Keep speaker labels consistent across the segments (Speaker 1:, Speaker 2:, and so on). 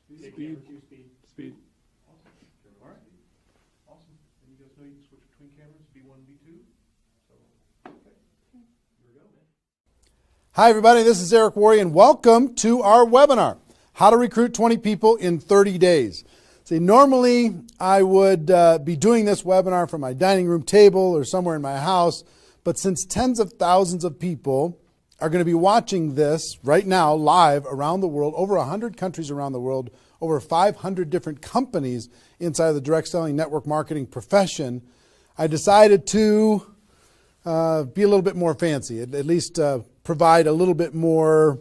Speaker 1: Speed. Speed.
Speaker 2: Awesome. All right. Awesome. And you guys know you can switch between cameras, B1 and B2. So, okay. Here we go, man.
Speaker 3: Hi, everybody. This is Eric Worre, and welcome to our webinar, How to Recruit 20 People in 30 Days. See, normally I would be doing this webinar from my dining room table or somewhere in my house, but since tens of thousands of people are going to be watching this right now live around the world, over 100 countries around the world, over 500 different companies inside of the direct selling network marketing profession, I decided to be a little bit more fancy, at least provide a little bit more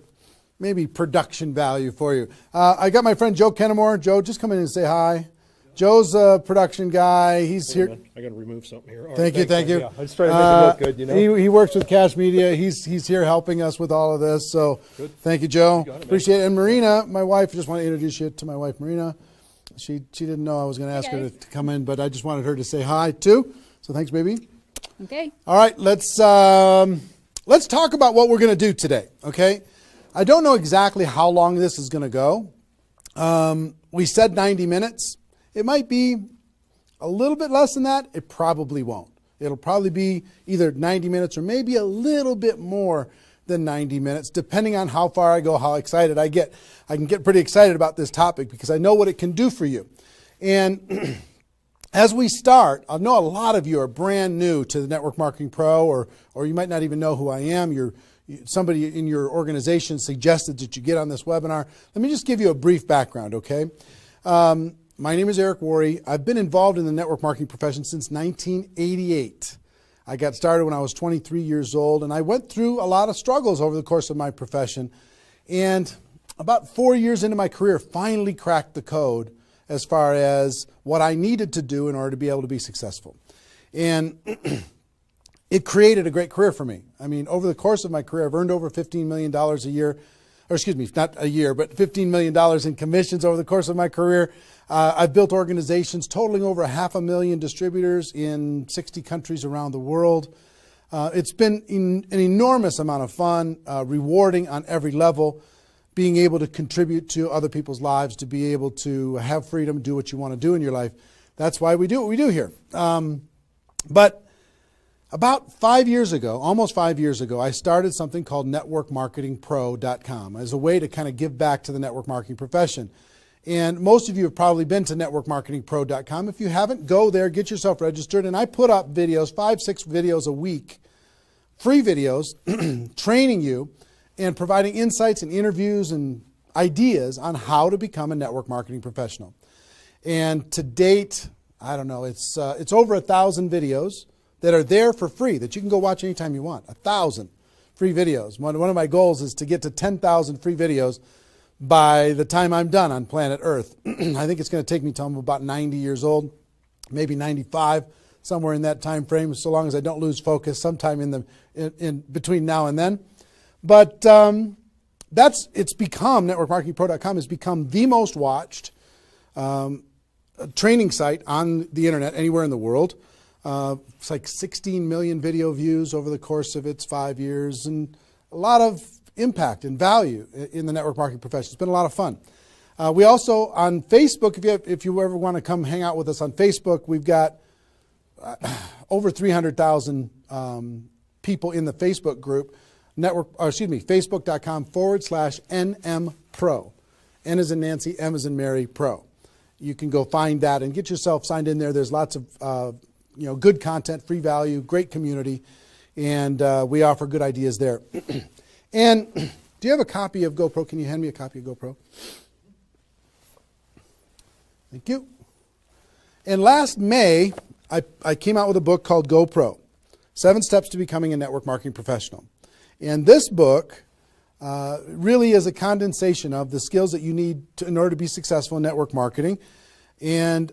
Speaker 3: maybe production value for you. I got my friend Joe Kennemore. Joe, just come in and say hi. Joe's a production guy. He's here.
Speaker 2: I got to remove something here.
Speaker 3: Thank you.
Speaker 2: Yeah, I just trying to make it look good, you know.
Speaker 3: He works with Cash Media. He's here helping us with all of this. So
Speaker 2: good.
Speaker 3: Thank you, Joe.
Speaker 2: You
Speaker 3: Appreciate it. And Marina, my wife, just want to introduce you to my wife, Marina. She didn't know I was going to ask her to come in, but I just wanted her to say hi too. So thanks, baby.
Speaker 4: Okay.
Speaker 3: All right, let's talk about what we're going to do today. Okay. I don't know exactly how long this is going to go. We said 90 minutes. It might be a little bit less than that. It probably won't. It'll probably be either 90 minutes or maybe a little bit more than 90 minutes, depending on how far I go, how excited I get. I can get pretty excited about this topic because I know what it can do for you. And as we start, I know a lot of you are brand new to the Network Marketing Pro, or you might not even know who I am. Somebody in your organization suggested that you get on this webinar. Let me just give you a brief background, okay? My name is Eric Worre. I've been involved in the network marketing profession since 1988. I got started when I was 23 years old, and I went through a lot of struggles over the course of my profession. And about 4 years into my career, finally cracked the code as far as what I needed to do in order to be able to be successful. And it created a great career for me. I mean, over the course of my career, I've earned over $15 million a year, or excuse me, not a year, but $15 million in commissions over the course of my career. I've built organizations totaling over 500,000 distributors in 60 countries around the world. It's been an enormous amount of fun, rewarding on every level, being able to contribute to other people's lives, to be able to have freedom, do what you want to do in your life. That's why we do what we do here. But about 5 years ago, almost 5 years ago, I started something called networkmarketingpro.com as a way to kind of give back to the network marketing profession. And most of you have probably been to networkmarketingpro.com. If you haven't, go there, get yourself registered. And I put up videos, 5-6 videos a week, free videos, training you and providing insights and interviews and ideas on how to become a network marketing professional. And to date, I don't know, it's over 1,000 videos that are there for free that you can go watch anytime you want. 1,000 free videos. One of my goals is to get to 10,000 free videos by the time I'm done on planet Earth. I think it's going to take me till I'm about 90 years old, maybe 95, somewhere in that time frame, so long as I don't lose focus sometime in between now and then. But it's become, networkmarketingpro.com has become the most watched training site on the internet anywhere in the world. It's like 16 million video views over the course of its 5 years, and a lot of impact and value in the network marketing profession. It's been a lot of fun. We also, on Facebook, if you ever want to come hang out with us on Facebook, we've got over 300,000 people in the Facebook group, facebook.com/NM Pro. N as in Nancy, M as in Mary, Pro. You can go find that and get yourself signed in there. There's lots of good content, free value, great community, and we offer good ideas there. And do you have a copy of GoPro? Can you hand me a copy of GoPro? Thank you. And last May, I came out with a book called GoPro, 7 Steps to Becoming a Network Marketing Professional. And this book really is a condensation of the skills that you need in order to be successful in network marketing. And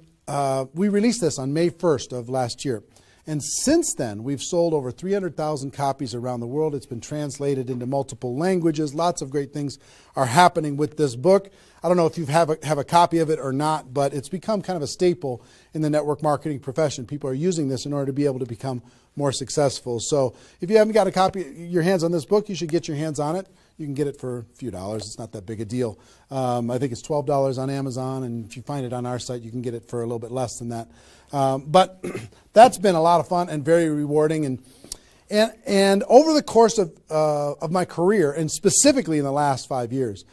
Speaker 3: we released this on May 1st of last year. And since then, we've sold over 300,000 copies around the world. It's been translated into multiple languages. Lots of great things are happening with this book. I don't know if you have a copy of it or not, but it's become kind of a staple in the network marketing profession. People are using this in order to be able to become more successful. So if you haven't got a copy, your hands on this book, you should get your hands on it. You can get it for a few dollars. It's not that big a deal. I think it's $12 on Amazon, and if you find it on our site, you can get it for a little bit less than that. But that's been a lot of fun and very rewarding. And over the course of my career, and specifically in the last 5 years,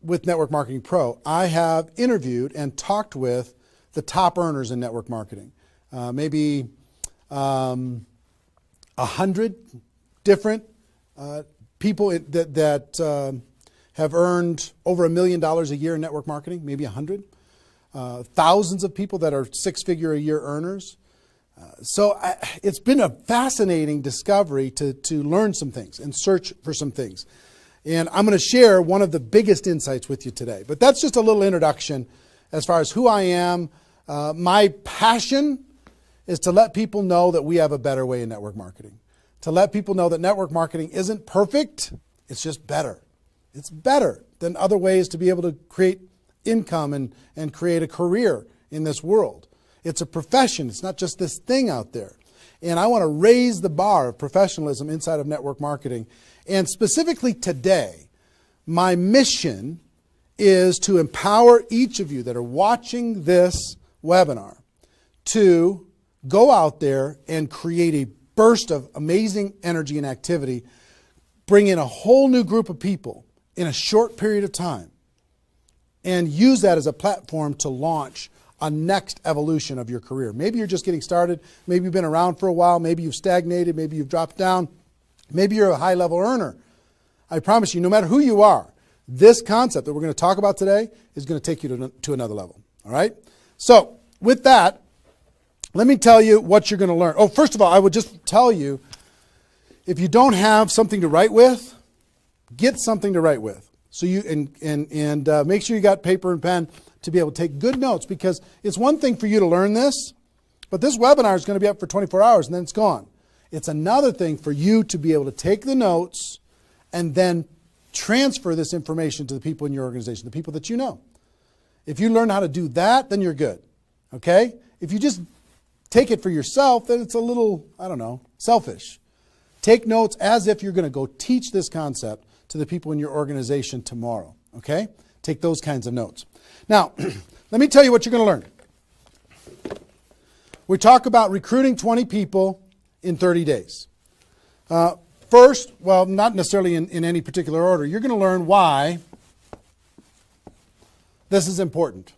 Speaker 3: with Network Marketing Pro, I have interviewed and talked with the top earners in network marketing. Maybe 100 different people that have earned over $1 million a year in network marketing, maybe 100. Thousands of people that are six-figure a year earners. So it's been a fascinating discovery to learn some things and search for some things. And I'm going to share one of the biggest insights with you today. But that's just a little introduction as far as who I am. My passion is to let people know that we have a better way in network marketing. To let people know that network marketing isn't perfect, it's just better. It's better than other ways to be able to create income and create a career in this world. It's a profession. It's not just this thing out there. And I want to raise the bar of professionalism inside of network marketing. And specifically today, my mission is to empower each of you that are watching this webinar to go out there and create a burst of amazing energy and activity, bring in a whole new group of people in a short period of time, and use that as a platform to launch a next evolution of your career. Maybe you're just getting started. Maybe you've been around for a while. Maybe you've stagnated. Maybe you've dropped down. Maybe you're a high-level earner. I promise you, no matter who you are, this concept that we're going to talk about today is going to take you to another level. All right? So with that, let me tell you what you're going to learn. Oh, first of all, I would just tell you, if you don't have something to write with, get something to write with. So you and make sure you got paper and pen to be able to take good notes, because it's one thing for you to learn this, but this webinar is going to be up for 24 hours and then it's gone. It's another thing for you to be able to take the notes and then transfer this information to the people in your organization, the people that you know. If you learn how to do that, then you're good. Okay? If you just take it for yourself, then it's a little, I don't know, selfish. Take notes as if you're going to go teach this concept to the people in your organization tomorrow. Okay? Take those kinds of notes. Now, let me tell you what you're going to learn. We talk about recruiting 20 people in 30 days. First, well, not necessarily in any particular order, you're going to learn why this is important.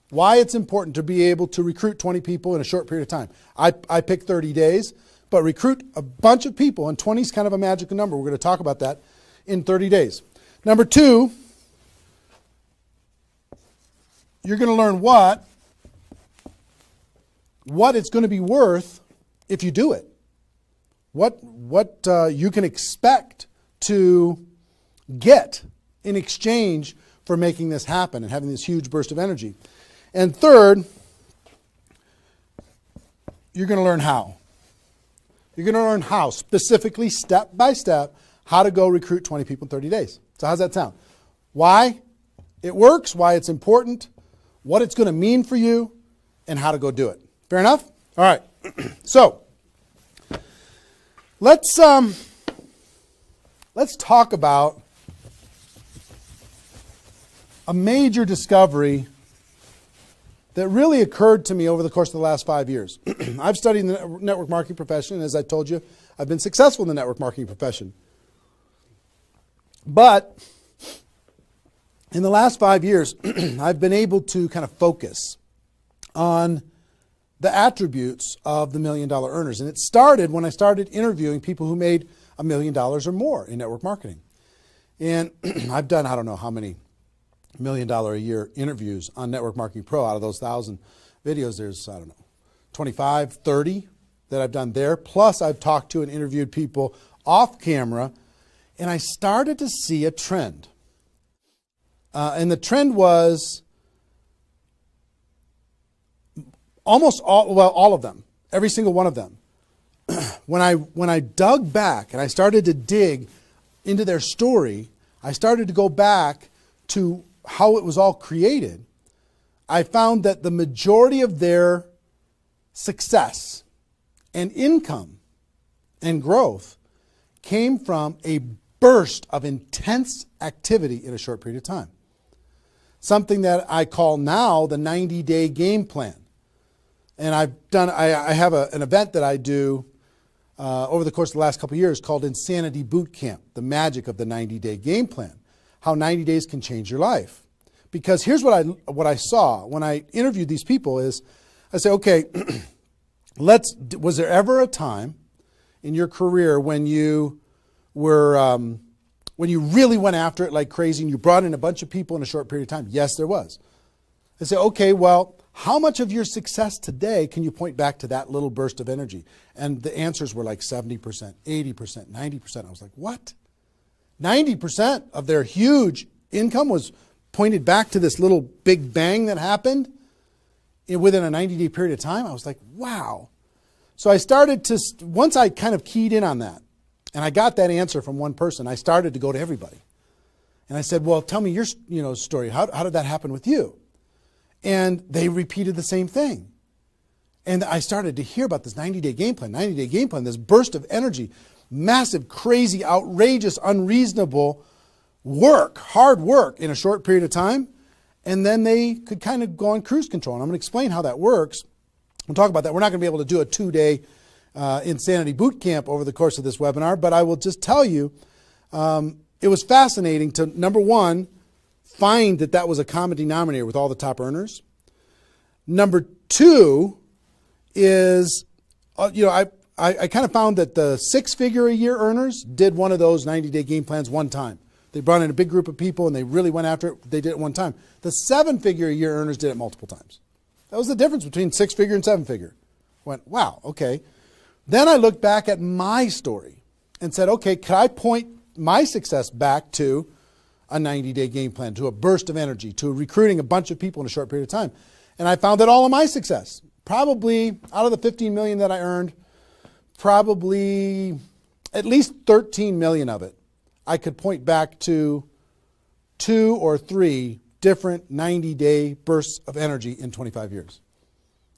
Speaker 3: Why it's important to be able to recruit 20 people in a short period of time. I picked 30 days, but recruit a bunch of people, and 20 is kind of a magical number. We're going to talk about that in 30 days. Number two, you're going to learn what it's going to be worth if you do it. What you can expect to get in exchange for making this happen and having this huge burst of energy. And third, you're going to learn how. You're going to learn how, specifically, step by step, how to go recruit 20 people in 30 days. So how's that sound? Why it works, why it's important, what it's going to mean for you, and how to go do it. Fair enough? All right. So let's talk about a major discovery that really occurred to me over the course of the last 5 years. I've studied the network marketing profession, and as I told you, I've been successful in the network marketing profession. But in the last 5 years, I've been able to kind of focus on the attributes of the $1 million earners. And it started when I started interviewing people who made $1 million or more in network marketing. And I've done, I don't know how many $1 million a year interviews on Network Marketing Pro. Out of those 1,000 videos, there's, I don't know, 25, 30 that I've done there. Plus, I've talked to and interviewed people off camera, and I started to see a trend. And the trend was almost all of them, every single one of them. When I dug back and I started to dig into their story, I started to go back to how it was all created, I found that the majority of their success and income and growth came from a burst of intense activity in a short period of time. Something that I call now the 90-day game plan. And I have an event that I do over the course of the last couple of years called Insanity Boot Camp, the magic of the 90-day game plan, how 90 days can change your life. Because here's what I saw when I interviewed these people is, I say, okay, was there ever a time in your career when you were, when you really went after it like crazy and you brought in a bunch of people in a short period of time? Yes, there was. I say, okay, well, how much of your success today can you point back to that little burst of energy? And the answers were like 70%, 80%, 90%. I was like, what? 90% of their huge income was pointed back to this little big bang that happened within a 90-day period of time. I was like, wow. So I started to, once I kind of keyed in on that, and I got that answer from one person, I started to go to everybody. And I said, well, tell me your story. How did that happen with you? And they repeated the same thing. And I started to hear about this 90-day game plan, this burst of energy, massive, crazy, outrageous, unreasonable work, hard work in a short period of time. And then they could kind of go on cruise control. And I'm going to explain how that works. We'll talk about that. We're not going to be able to do a 2-day Insanity Boot Camp over the course of this webinar, but I will just tell you, it was fascinating to, number one, find that was a common denominator with all the top earners. Number two is, I kind of found that the 6-figure-a-year earners did one of those 90-day game plans one time. They brought in a big group of people and they really went after it. They did it one time. The 7-figure-a-year earners did it multiple times. That was the difference between 6-figure and 7-figure. Went, wow, okay. Then I looked back at my story and said, okay, could I point my success back to a 90-day game plan, to a burst of energy, to recruiting a bunch of people in a short period of time? And I found that all of my success, probably out of the 15 million that I earned, probably at least 13 million of it, I could point back to 2 or 3 different 90-day bursts of energy in 25 years.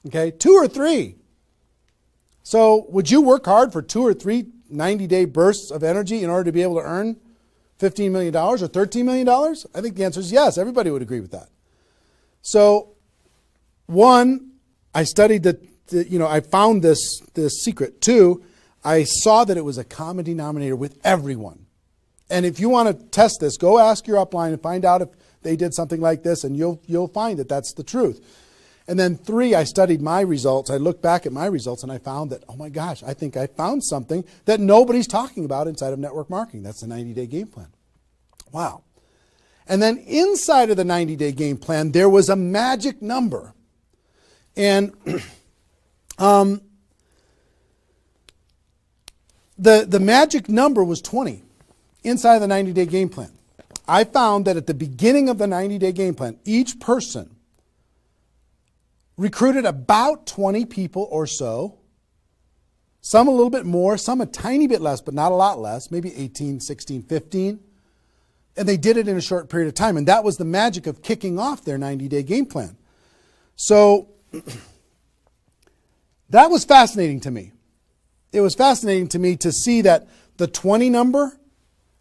Speaker 3: Okay, 2 or 3. So would you work hard for 2 or 3 90-day bursts of energy in order to be able to earn $15 million or $13 million? I think the answer is yes. Everybody would agree with that. So, one, I studied I found this secret. 2, I saw that it was a common denominator with everyone. And if you want to test this, go ask your upline and find out if they did something like this, and you'll find that that's the truth. And then 3, I studied my results. I looked back at my results and I found that, oh my gosh, I think I found something that nobody's talking about inside of network marketing. That's the 90-day game plan. Wow. And then inside of the 90-day game plan, there was a magic number. And the magic number was 20 inside of the 90-day game plan. I found that at the beginning of the 90-day game plan, each person recruited about 20 people or so, some a little bit more, some a tiny bit less, but not a lot less, maybe 18, 16, 15. And they did it in a short period of time. And that was the magic of kicking off their 90-day game plan. So that was fascinating to me. It was fascinating to me to see that the 20 number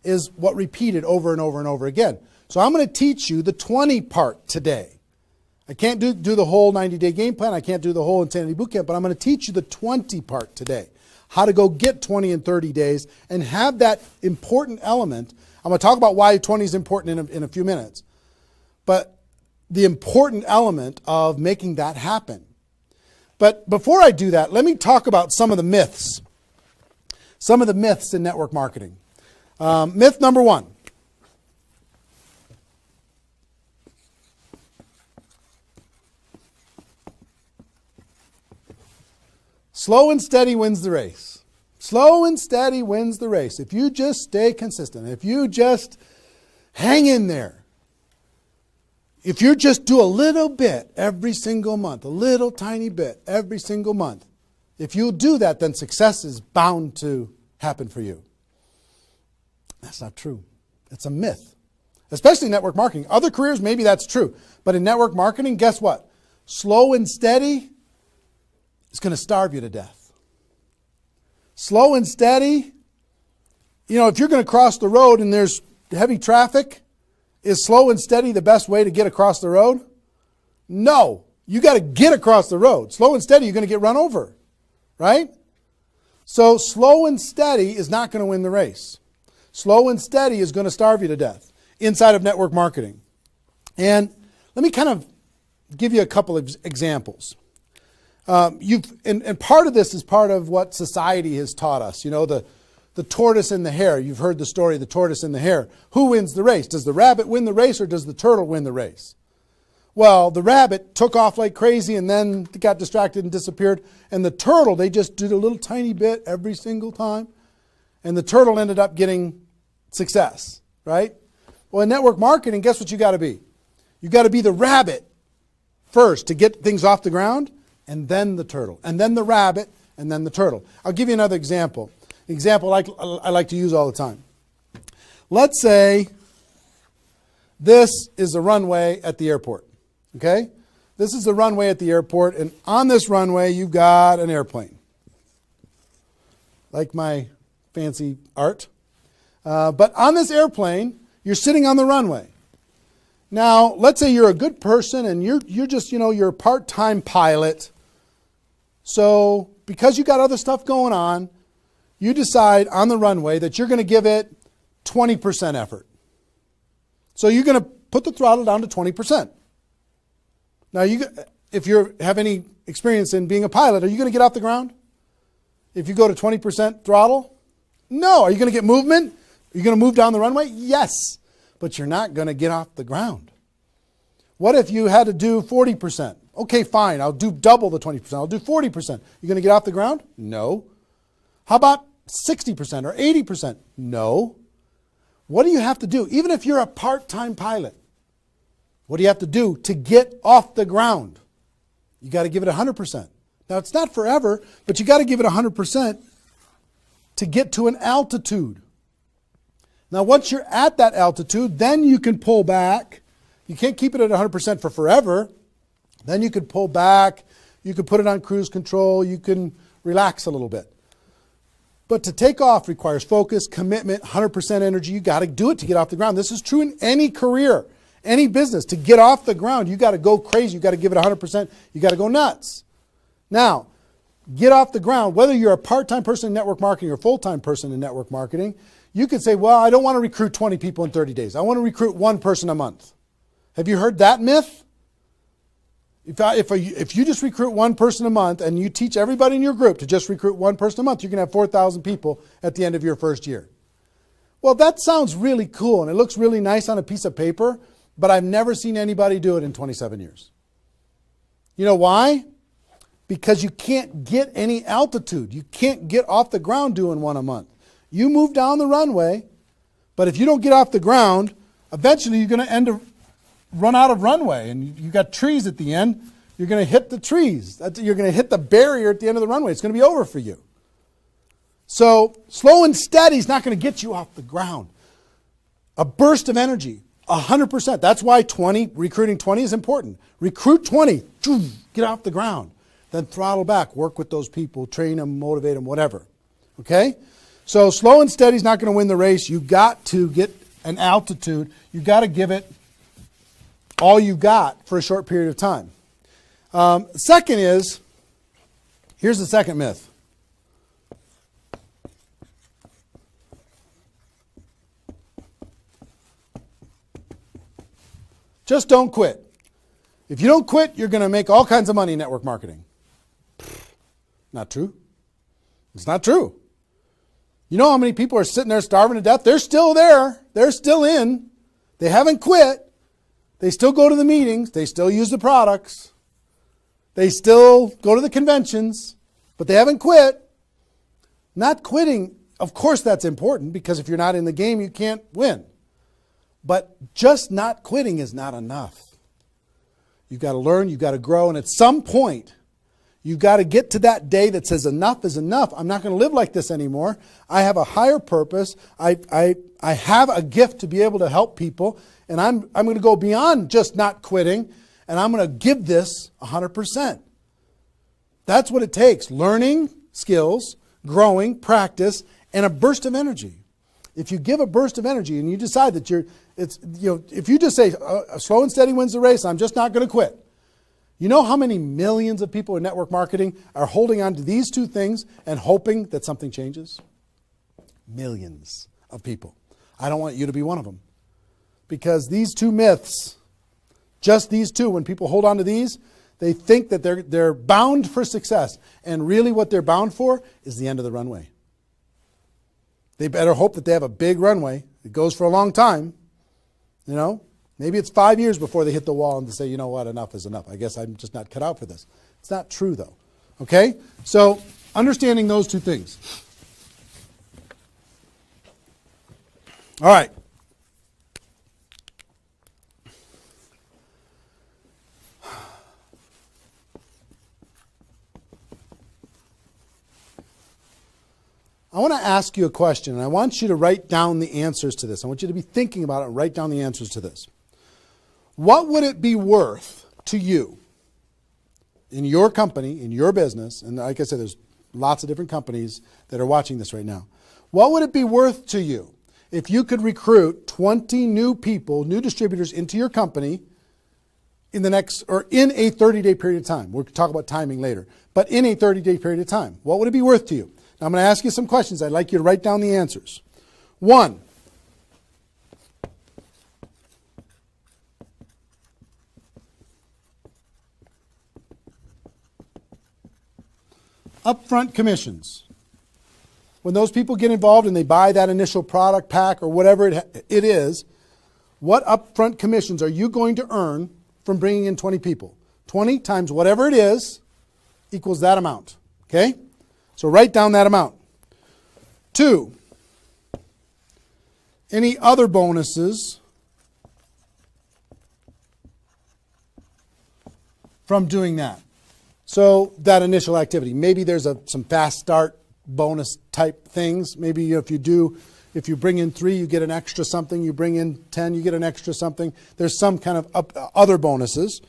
Speaker 3: is what repeated over and over and over again. So I'm going to teach you the 20 part today. I can't do the whole 90-day game plan. I can't do the whole Insanity Bootcamp, but I'm going to teach you the 20 part today. How to go get 20 in 30 days and have that important element. I'm going to talk about why 20 is important in a few minutes. But the important element of making that happen. But before I do that, let me talk about some of the myths. Some of the myths in network marketing. Myth number 1. Slow and steady wins the race. Slow and steady wins the race. If you just stay consistent, if you just hang in there, if you just do a little bit every single month, a little tiny bit every single month, if you do that, then success is bound to happen for you. That's not true. It's a myth. especially network marketing. Other careers, maybe that's true. But in network marketing, guess what? Slow and steady is going to starve you to death. Slow and steady, you know, if you're going to cross the road and there's heavy traffic, is slow and steady the best way to get across the road? No. You got to get across the road. Slow and steady, you're going to get run over, right? So slow and steady is not going to win the race. Slow and steady is going to starve you to death inside of network marketing. And let me kind of give you a couple of examples. And part of this is part of what society has taught us. You know, the tortoise and the hare. You've heard the story of the tortoise and the hare. Who wins the race? Does the rabbit win the race or does the turtle win the race? Well, the rabbit took off like crazy and then got distracted and disappeared. And the turtle, they just did a little tiny bit every single time. And the turtle ended up getting success, right? Well, in network marketing, guess what you got to be? You got to be the rabbit first to get things off the ground, and then the turtle, and then the rabbit, and then the turtle. I'll give you another example. Example I like to use all the time. Let's say this is the runway at the airport. Okay? This is the runway at the airport, and on this runway you've got an airplane. Like my fancy art. But on this airplane, you're sitting on the runway. Now, let's say you're a good person and you're just, you know, you're a part-time pilot. So because you got other stuff going on, you decide on the runway that you're going to give it 20% effort. So you're going to put the throttle down to 20%. Now, if you have any experience in being a pilot, are you going to get off the ground? If you go to 20% throttle? No. Are you going to get movement? Are you going to move down the runway? Yes. But you're not going to get off the ground. What if you had to do 40%? Okay, fine. I'll do double the 20%. I'll do 40%. You going to get off the ground? No. How about 60% or 80%? No. What do you have to do? Even if you're a part-time pilot, what do you have to do to get off the ground? You got to give it 100%. Now, it's not forever, but you got to give it 100% to get to an altitude. Now, once you're at that altitude, then you can pull back. You can't keep it at 100% for forever. Then you could pull back. You could put it on cruise control. You can relax a little bit. But to take off requires focus, commitment, 100% energy. You got to do it to get off the ground. This is true in any career, any business. To get off the ground, you got to go crazy. You got to give it 100%. You got to go nuts. Now, get off the ground. Whether you're a part-time person in network marketing or a full-time person in network marketing, you could say, well, I don't want to recruit 20 people in 30 days. I want to recruit one person a month. Have you heard that myth? If you just recruit one person a month and you teach everybody in your group to just recruit one person a month, you can have 4,000 people at the end of your first year. Well, that sounds really cool and it looks really nice on a piece of paper, but I've never seen anybody do it in 27 years. You know why? Because you can't get any altitude. You can't get off the ground doing one a month. You move down the runway, but if you don't get off the ground, eventually you're going to run out of runway, and you got trees at the end. You're going to hit the trees. You're going to hit the barrier at the end of the runway. It's going to be over for you. So slow and steady is not going to get you off the ground. A burst of energy, 100%. That's why recruiting 20 is important. Recruit 20, get off the ground. Then throttle back, work with those people, train them, motivate them, whatever. Okay? So slow and steady is not going to win the race. You got to get an altitude. You got to give it all you got for a short period of time. Second is, here's the second myth. Just don't quit. If you don't quit, you're going to make all kinds of money in network marketing. Not true. It's not true. You know how many people are sitting there starving to death? They're still there. They're still in. They haven't quit. They still go to the meetings. They still use the products. They still go to the conventions, but they haven't quit. Not quitting, of course that's important, because if you're not in the game, you can't win. But just not quitting is not enough. You've got to learn, you've got to grow, and at some point, You've got to get to that day that says enough is enough. I'm not going to live like this anymore. I have a higher purpose. I have a gift to be able to help people. And I'm going to go beyond just not quitting. And I'm going to give this 100%. That's what it takes. Learning skills, growing, practice, and a burst of energy. If you give a burst of energy and you decide that if you just say slow and steady wins the race, I'm just not going to quit. You know how many millions of people in network marketing are holding on to these two things and hoping that something changes? Millions of people. I don't want you to be one of them. Because these two myths, just these two, when people hold on to these, they think that they're bound for success. And really what they're bound for is the end of the runway. They better hope that they have a big runway. It goes for a long time. You know, maybe it's 5 years before they hit the wall and they say, you know what, enough is enough. I guess I'm just not cut out for this. It's not true though. Okay? So understanding those two things. All right. I want to ask you a question, and I want you to write down the answers to this. I want you to be thinking about it and write down the answers to this. What would it be worth to you in your company, in your business, and like I said, there's lots of different companies that are watching this right now. What would it be worth to you if you could recruit 20 new people, new distributors into your company in a 30-day period of time? We'll talk about timing later, but in a 30-day period of time. What would it be worth to you? I'm going to ask you some questions. I'd like you to write down the answers. 1, upfront commissions. When those people get involved and they buy that initial product pack or whatever it is, what upfront commissions are you going to earn from bringing in 20 people? 20 times whatever it is equals that amount. Okay? So write down that amount. 2, any other bonuses from doing that? So that initial activity. Maybe there's some fast start bonus type things. Maybe if you bring in 3, you get an extra something. You bring in 10, you get an extra something. There's some kind of other bonuses.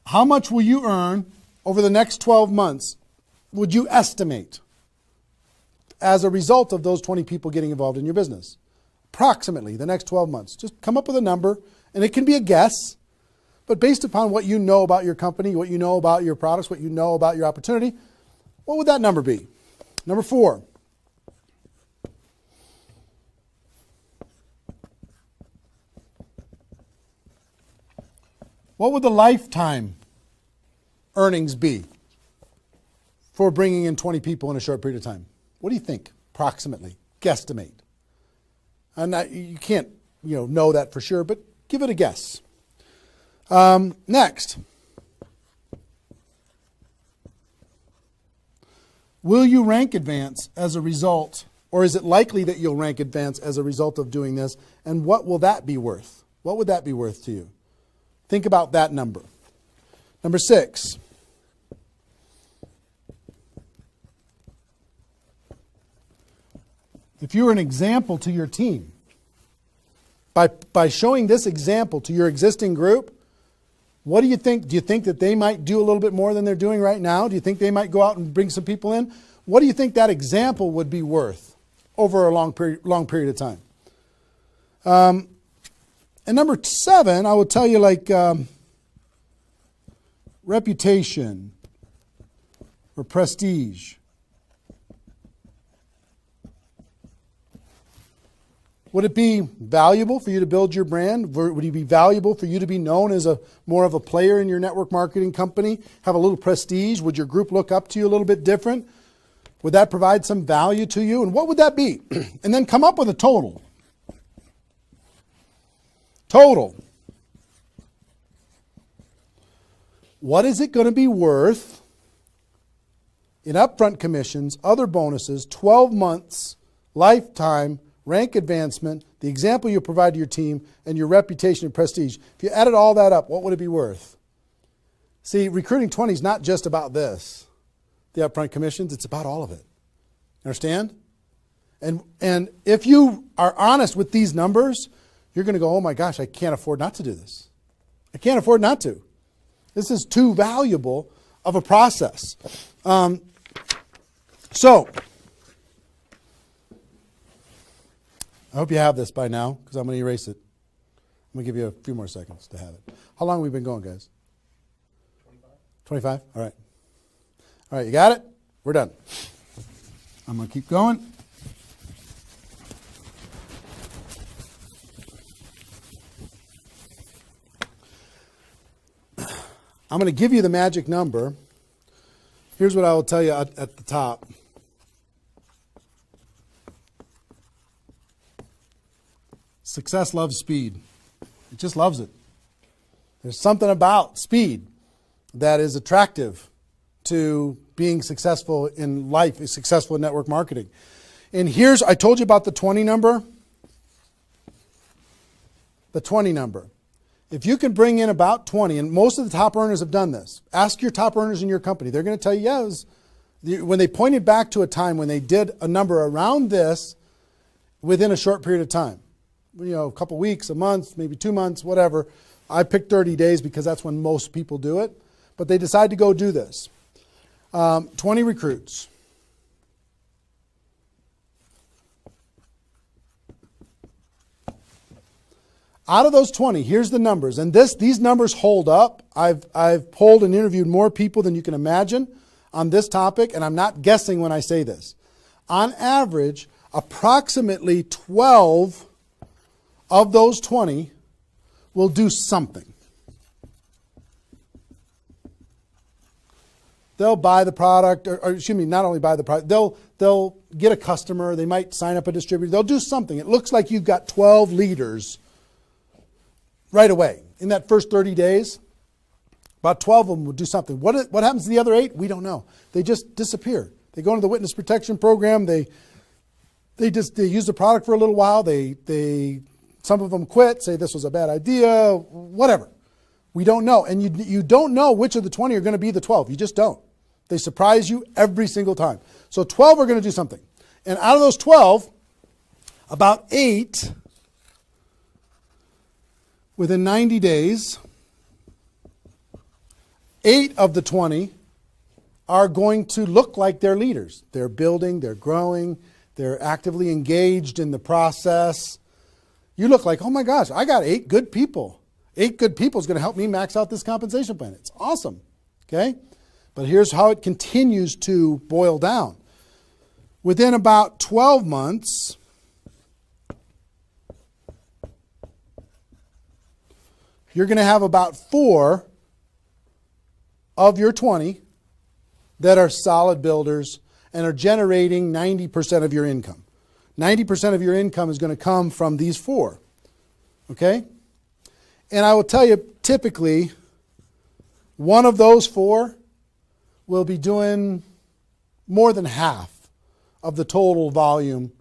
Speaker 3: How much will you earn over the next 12 months, would you estimate, as a result of those 20 people getting involved in your business? Approximately the next 12 months. Just come up with a number, and it can be a guess, but based upon what you know about your company, what you know about your products, what you know about your opportunity, what would that number be? Number 4. What would the lifetime earnings be for bringing in 20 people in a short period of time? What do you think, approximately? Guesstimate. And you can't know that for sure, but give it a guess. Next. Will you rank advance as a result, or is it likely that you'll rank advance as a result of doing this? And what will that be worth? What would that be worth to you? Think about that number. Number 6. If you were an example to your team, by showing this example to your existing group, what do you think? Do you think that they might do a little bit more than they're doing right now? Do you think they might go out and bring some people in? What do you think that example would be worth over a long period of time? And number 7, I will tell you, like reputation or prestige. Would it be valuable for you to build your brand? Would it be valuable for you to be known as more of a player in your network marketing company? Have a little prestige? Would your group look up to you a little bit different? Would that provide some value to you? And what would that be? And then come up with a total. Total. What is it going to be worth in upfront commissions, other bonuses, 12 months, lifetime rank advancement, the example you provide to your team, and your reputation and prestige. If you added all that up, what would it be worth? See, recruiting 20 is not just about this, the upfront commissions. It's about all of it. Understand? And if you are honest with these numbers, you're going to go, oh my gosh, I can't afford not to do this. I can't afford not to. This is too valuable of a process. So, I hope you have this by now, because I'm going to erase it. I'm going to give you a few more seconds to have it. How long have we been going, guys? 25? All right. All right, you got it? We're done. I'm going to keep going. I'm going to give you the magic number. Here's what I will tell you at the top. Success loves speed. It just loves it. There's something about speed that is attractive to being successful in life, successful in network marketing. And here's, I told you about the 20 number. The 20 number. If you can bring in about 20, and most of the top earners have done this. Ask your top earners in your company. They're going to tell you, yes. When they pointed back to a time when they did a number around this within a short period of time. You know, a couple weeks, a month, maybe 2 months, whatever. I picked 30 days because that's when most people do it. But they decide to go do this. 20 recruits. Out of those 20, here's the numbers. And these numbers hold up. I've polled and interviewed more people than you can imagine on this topic, and I'm not guessing when I say this. On average, approximately 12 of those 20 will do something. They'll buy the product, or excuse me, not only buy the product, they'll get a customer, they might sign up a distributor, they'll do something. It looks like you've got 12 leaders right away. In that first 30 days, about 12 of them will do something. What happens to the other 8? We don't know. They just disappear. They go into the witness protection program. They use the product for a little while. Some of them quit, say this was a bad idea, whatever. We don't know. And you don't know which of the 20 are going to be the 12. You just don't. They surprise you every single time. So 12 are going to do something. And out of those 12, about 8 within 90 days, 8 of the 20 are going to look like they're leaders. They're building, they're growing, they're actively engaged in the process. You look like, oh my gosh, I got 8 good people. 8 good people is going to help me max out this compensation plan. It's awesome. Okay? But here's how it continues to boil down. Within about 12 months, you're going to have about 4 of your 20 that are solid builders and are generating 90% of your income. 90% of your income is going to come from these 4. Okay? And I will tell you, typically, one of those 4 will be doing more than half of the total volume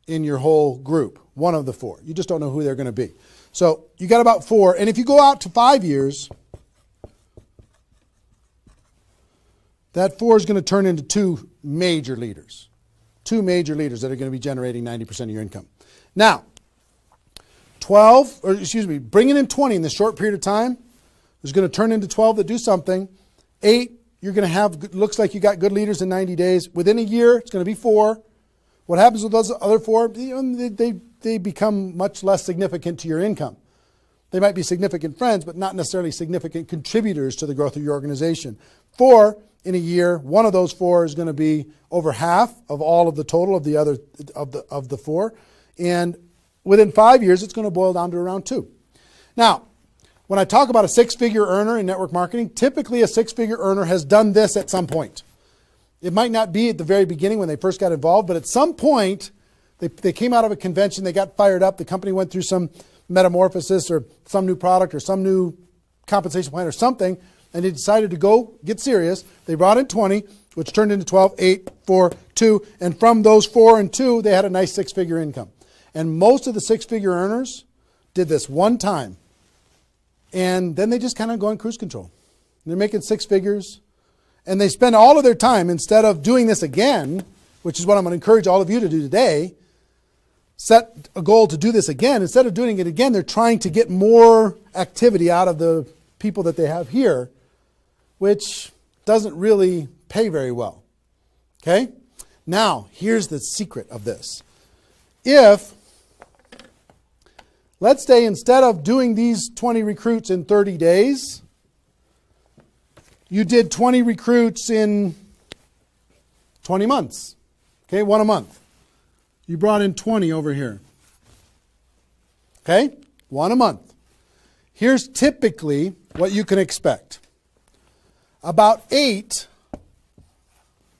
Speaker 3: in your whole group. One of the 4. You just don't know who they're going to be. So you got about 4. And if you go out to 5 years, that 4 is going to turn into 2 major leaders. 2 major leaders that are going to be generating 90% of your income. Now, bringing in 20 in this short period of time is going to turn into 12 that do something. 8, you're going to have, looks like you got good leaders in 90 days. Within a year, it's going to be 4. What happens with those other 4? They become much less significant to your income. They might be significant friends, but not necessarily significant contributors to the growth of your organization. 4 in a year, one of those 4 is going to be over half of all of the total of the other of the 4, and within 5 years, it's going to boil down to around 2. Now, when I talk about a 6-figure earner in network marketing, typically a 6-figure earner has done this at some point. It might not be at the very beginning when they first got involved, but at some point, they came out of a convention, they got fired up, the company went through some metamorphosis or some new product or some new compensation plan or something, and they decided to go get serious. They brought in 20, which turned into 12, 8, 4, 2, and from those 4 and 2, they had a nice 6-figure income. And most of the six-figure earners did this one time. And then they just kind of go on cruise control. They're making six figures. And they spend all of their time, instead of doing this again, which is what I'm going to encourage all of you to do today, set a goal to do this again. Instead of doing it again, they're trying to get more activity out of the people that they have here, which doesn't really pay very well. Okay? Now, here's the secret of this. If, let's say, instead of doing these 20 recruits in 30 days, you did 20 recruits in 20 months. Okay, one a month. You brought in 20 over here. Okay, one a month. Here's typically what you can expect. About 8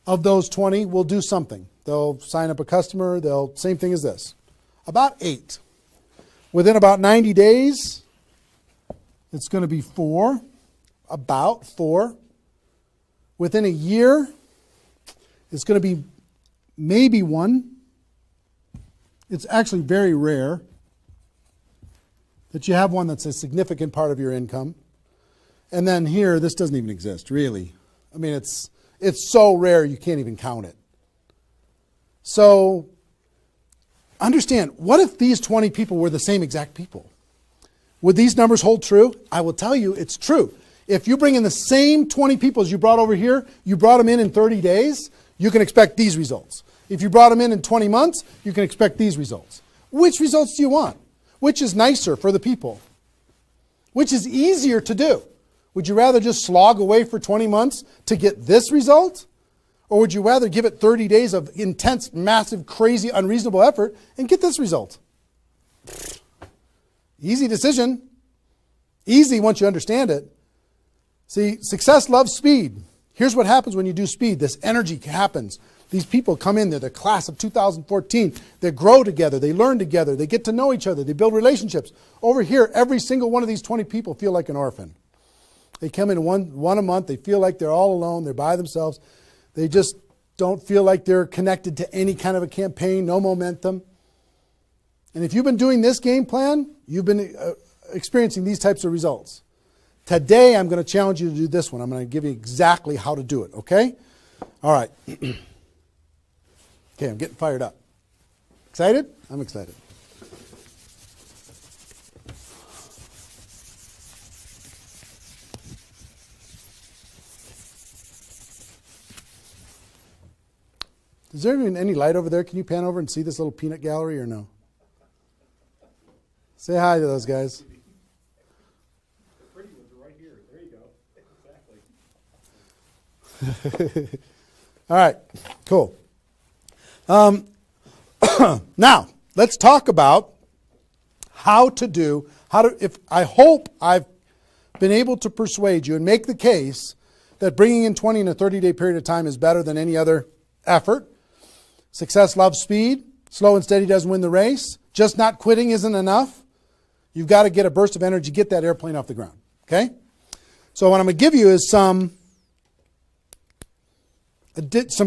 Speaker 3: of those 20 will do something. They'll sign up a customer. Same thing as this. About 8. Within about 90 days, it's going to be 4. About 4. Within a year, it's going to be maybe 1. It's actually very rare that you have one that's a significant part of your income. And then here, this doesn't even exist, really. I mean, it's so rare you can't even count it. So understand, what if these 20 people were the same exact people? Would these numbers hold true? I will tell you it's true. If you bring in the same 20 people as you brought over here, you brought them in 30 days, you can expect these results. If you brought them in 20 months, you can expect these results. Which results do you want? Which is nicer for the people? Which is easier to do? Would you rather just slog away for 20 months to get this result? Or would you rather give it 30 days of intense, massive, crazy, unreasonable effort and get this result? Easy decision. Easy once you understand it. See, success loves speed. Here's what happens when you do speed. This energy happens. These people come in, they're the class of 2014. They grow together, they learn together, they get to know each other, they build relationships. Over here, every single one of these 20 people feel like an orphan. They come in one a month, they feel like they're all alone, they're by themselves. They just don't feel like they're connected to any kind of a campaign, no momentum. And if you've been doing this game plan, you've been experiencing these types of results. Today, I'm going to challenge you to do this one. I'm going to give you exactly how to do it, okay? All right. Okay, I'm getting fired up. Excited? I'm excited. Is there even any light over there? Can you pan over and see this little peanut gallery or no? Say hi to those guys.
Speaker 2: The pretty ones are right here. There you go. Exactly.
Speaker 3: All right, cool. Now, let's talk about I hope I've been able to persuade you and make the case that bringing in 20 in a 30-day period of time is better than any other effort. Success loves speed. Slow and steady doesn't win the race. Just not quitting isn't enough. You've got to get a burst of energy, get that airplane off the ground. Okay? So what I'm going to give you is some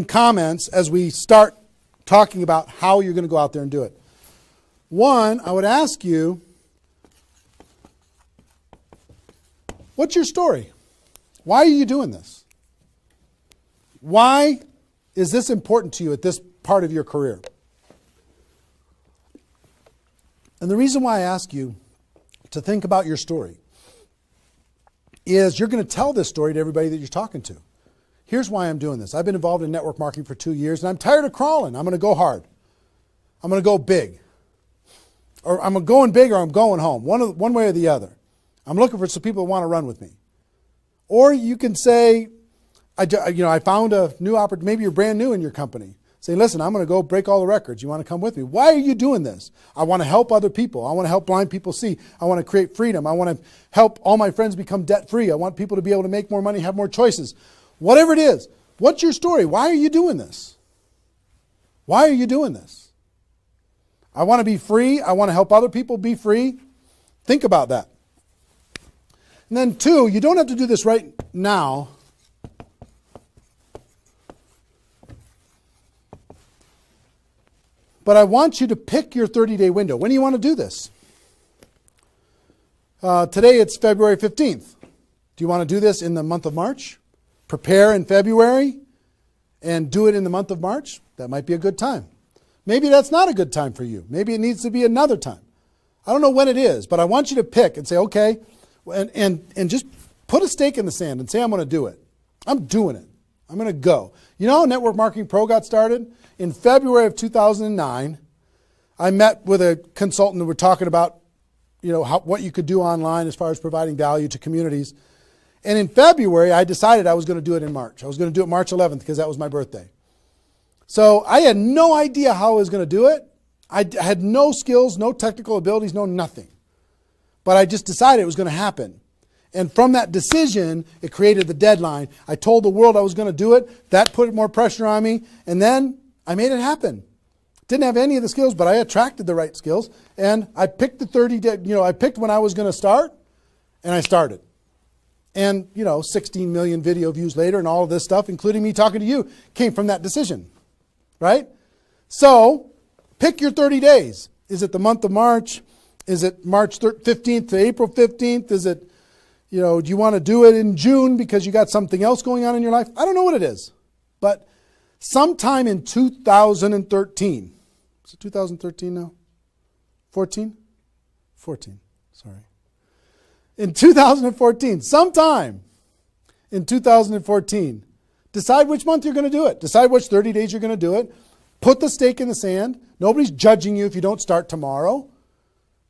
Speaker 3: comments as we start talking about how you're going to go out there and do it. One, I would ask you, what's your story? Why are you doing this? Why is this important to you at this part of your career? And the reason why I ask you to think about your story is you're going to tell this story to everybody that you're talking to. Here's why I'm doing this. I've been involved in network marketing for 2 years, and I'm tired of crawling. I'm going to go hard. I'm going to go big. Or I'm going big or I'm going home, one way or the other. I'm looking for some people that want to run with me. Or you can say, I found a new opportunity. Maybe you're brand new in your company. Say, listen, I'm going to go break all the records. You want to come with me? Why are you doing this? I want to help other people. I want to help blind people see. I want to create freedom. I want to help all my friends become debt-free. I want people to be able to make more money, have more choices. Whatever it is, what's your story? Why are you doing this? Why are you doing this? I want to be free. I want to help other people be free. Think about that. And then 2, you don't have to do this right now. But I want you to pick your 30-day window. When do you want to do this? Today it's February 15th. Do you want to do this in the month of March? Prepare in February and do it in the month of March? That might be a good time. Maybe that's not a good time for you. Maybe it needs to be another time. I don't know when it is, but I want you to pick and say, okay, and just put a stake in the sand and say, I'm going to do it. I'm doing it. I'm going to go. You know how Network Marketing Pro got started? In February of 2009, I met with a consultant and we're talking about, what you could do online as far as providing value to communities. And in February, I decided I was going to do it in March. I was going to do it March 11th because that was my birthday. So I had no idea how I was going to do it. I had no skills, no technical abilities, no nothing. But I just decided it was going to happen. And from that decision, it created the deadline. I told the world I was going to do it. That put more pressure on me. And then I made it happen. Didn't have any of the skills, but I attracted the right skills. And I picked the 30-day, I picked when I was going to start, and I started. And, 16 million video views later and all of this stuff, including me talking to you, came from that decision. Right? So, pick your 30 days. Is it the month of March? Is it March 15th to April 15th? Is it, do you want to do it in June because you got something else going on in your life? I don't know what it is. But sometime in 2013, is it 2013 now? 14? 14, sorry. In 2014, sometime in 2014, decide which month you're going to do it. Decide which 30 days you're going to do it. Put the stake in the sand. Nobody's judging you if you don't start tomorrow.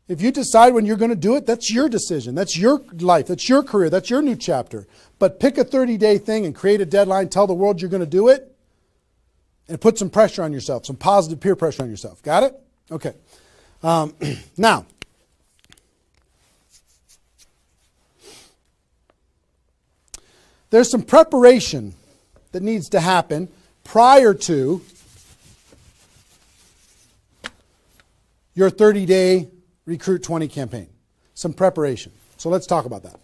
Speaker 3: If you decide when you're going to do it, that's your decision. That's your life. That's your career. That's your new chapter. But pick a 30-day thing and create a deadline. Tell the world you're going to do it. And put some pressure on yourself, some positive peer pressure on yourself. Got it? Okay. Now, there's some preparation that needs to happen prior to your 30-day Recruit 20 campaign. Some preparation. So let's talk about that.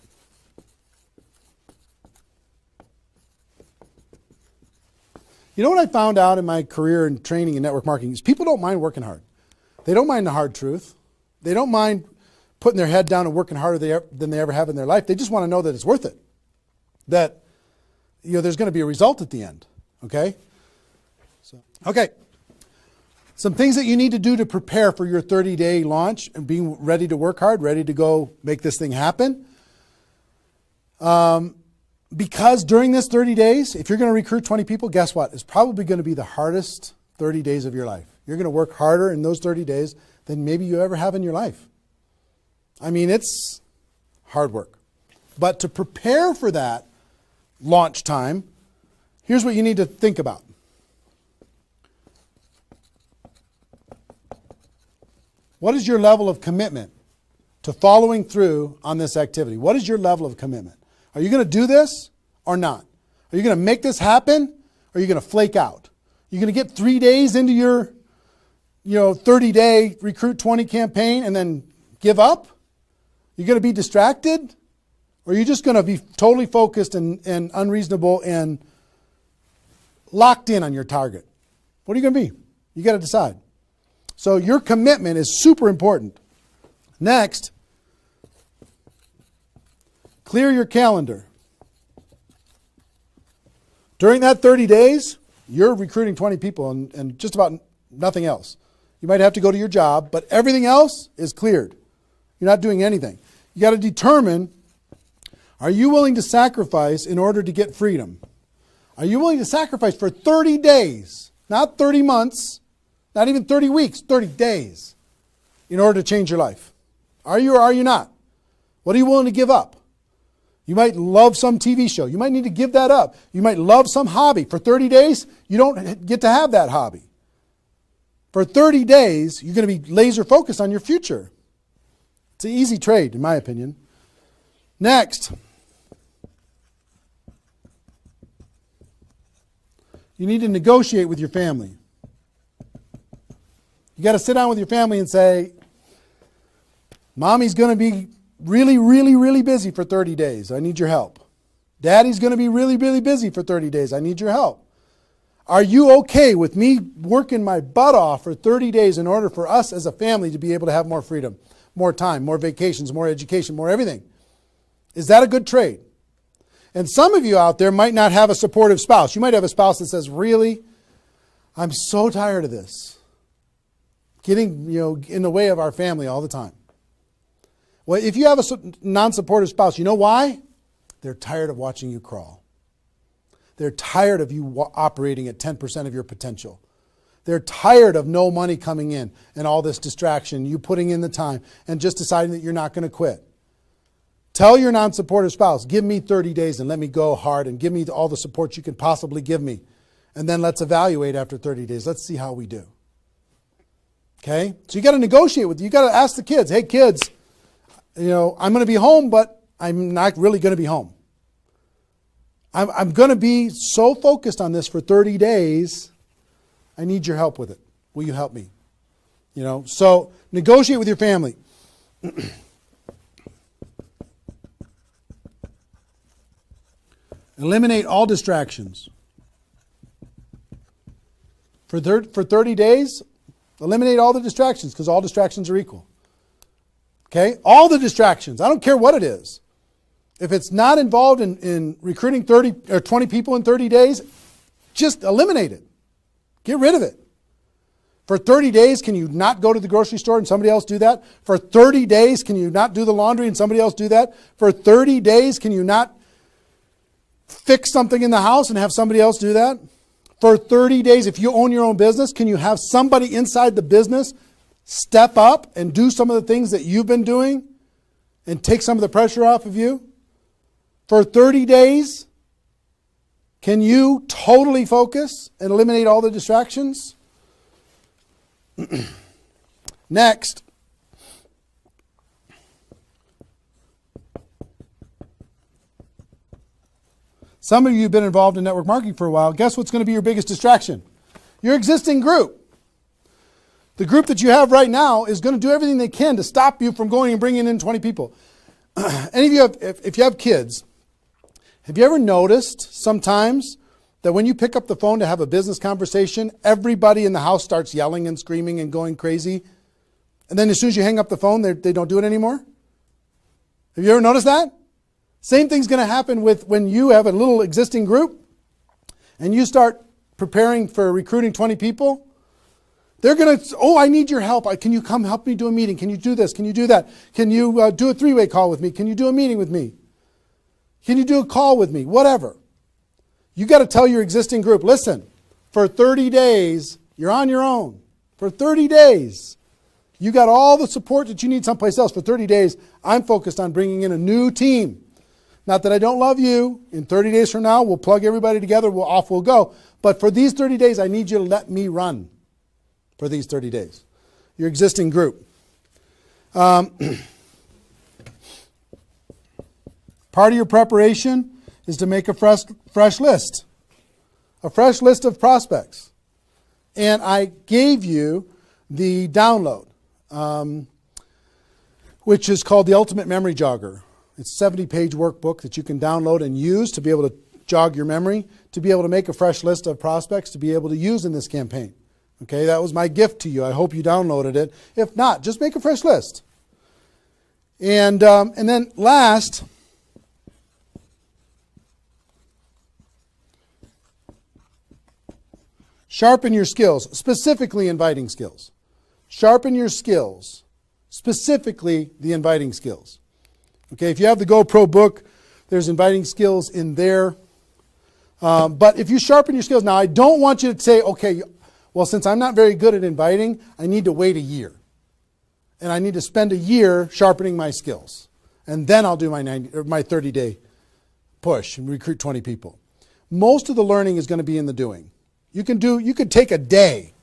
Speaker 3: You know what I found out in my career in training in network marketing is people don't mind working hard. They don't mind the hard truth. They don't mind putting their head down and working harder than they ever have in their life. They just want to know that it's worth it. That there's going to be a result at the end. Okay? Okay. Some things that you need to do to prepare for your 30-day launch and being ready to work hard, ready to go make this thing happen. Because during this 30 days, if you're going to recruit 20 people, guess what? It's probably going to be the hardest 30 days of your life. You're going to work harder in those 30 days than maybe you ever have in your life. I mean, it's hard work. But to prepare for that launch time, here's what you need to think about. What is your level of commitment to following through on this activity? What is your level of commitment? Are you going to do this or not? Are you going to make this happen or are you going to flake out? You're going to get 3 days into your 30-day Recruit 20 campaign and then give up? You're going to be distracted? Or are you just going to be totally focused and unreasonable and locked in on your target? What are you going to be? You got to decide. So your commitment is super important. Next, clear your calendar. During that 30 days, you're recruiting 20 people and just about nothing else. You might have to go to your job, but everything else is cleared. You're not doing anything. You got to determine, are you willing to sacrifice in order to get freedom? Are you willing to sacrifice for 30 days, not 30 months, not even 30 weeks, 30 days, in order to change your life? Are you or are you not? What are you willing to give up? You might love some TV show. You might need to give that up. You might love some hobby. For 30 days, you don't get to have that hobby. For 30 days, you're going to be laser focused on your future. It's an easy trade, in my opinion. Next, you need to negotiate with your family. You got to sit down with your family and say, Mommy's going to be really, really, really busy for 30 days. I need your help. Daddy's going to be really, really busy for 30 days. I need your help. Are you okay with me working my butt off for 30 days in order for us as a family to be able to have more freedom, more time, more vacations, more education, more everything? Is that a good trade? And some of you out there might not have a supportive spouse. You might have a spouse that says, really, I'm so tired of this. Getting, in the way of our family all the time. Well, if you have a non-supportive spouse, you know why? They're tired of watching you crawl. They're tired of you operating at 10% of your potential. They're tired of no money coming in and all this distraction, you putting in the time and just deciding that you're not going to quit. Tell your non-supportive spouse, give me 30 days and let me go hard and give me all the support you can possibly give me. And then let's evaluate after 30 days. Let's see how we do. Okay? So you got to negotiate with, you got to ask the kids, hey kids, I'm going to be home, but I'm not really going to be home. I'm going to be so focused on this for 30 days. I need your help with it. Will you help me? So negotiate with your family. Eliminate all distractions. For 30 days, eliminate all the distractions because all distractions are equal. Okay? All the distractions. I don't care what it is. If it's not involved in recruiting 30 or 20 people in 30 days, just eliminate it. Get rid of it. For 30 days, can you not go to the grocery store and somebody else do that? For 30 days, can you not do the laundry and somebody else do that? For 30 days, can you not fix something in the house and have somebody else do that? For 30 days, if you own your own business, can you have somebody inside the business step up and do some of the things that you've been doing and take some of the pressure off of you? For 30 days, can you totally focus and eliminate all the distractions? Next. Some of you have been involved in network marketing for a while. Guess what's going to be your biggest distraction? Your existing group. The group that you have right now is going to do everything they can to stop you from going and bringing in 20 people. Any of you, if you have kids, have you ever noticed sometimes that when you pick up the phone to have a business conversation, everybody in the house starts yelling and screaming and going crazy? And then as soon as you hang up the phone, they don't do it anymore? Have you ever noticed that? Same thing's going to happen with when you have a little existing group and you start preparing for recruiting 20 people. They're going to, I need your help. Can you come help me do a meeting? Can you do this? Can you do that? Can you do a three-way call with me? Can you do a meeting with me? Can you do a call with me? Whatever. You got to tell your existing group, listen, for 30 days, you're on your own. For 30 days, you got all the support that you need someplace else. For 30 days, I'm focused on bringing in a new team. Not that I don't love you. In 30 days from now, we'll plug everybody together. Off we'll go. But for these 30 days, I need you to let me run for these 30 days. Your existing group. Part of your preparation is to make a fresh list. A fresh list of prospects. And I gave you the download, which is called the Ultimate Memory Jogger. It's a 70-page workbook that you can download and use to be able to jog your memory, to be able to make a fresh list of prospects to be able to use in this campaign. Okay, that was my gift to you. I hope you downloaded it. If not, just make a fresh list. And then last, sharpen your skills, specifically inviting skills. Sharpen your skills, specifically the inviting skills. Okay, if you have the GoPro book, there's inviting skills in there. But if you sharpen your skills, now I don't want you to say, okay, well, since I'm not very good at inviting, I need to wait a year. And I need to spend a year sharpening my skills. And then I'll do my 30-day push and recruit 20 people. Most of the learning is going to be in the doing. You could take a day,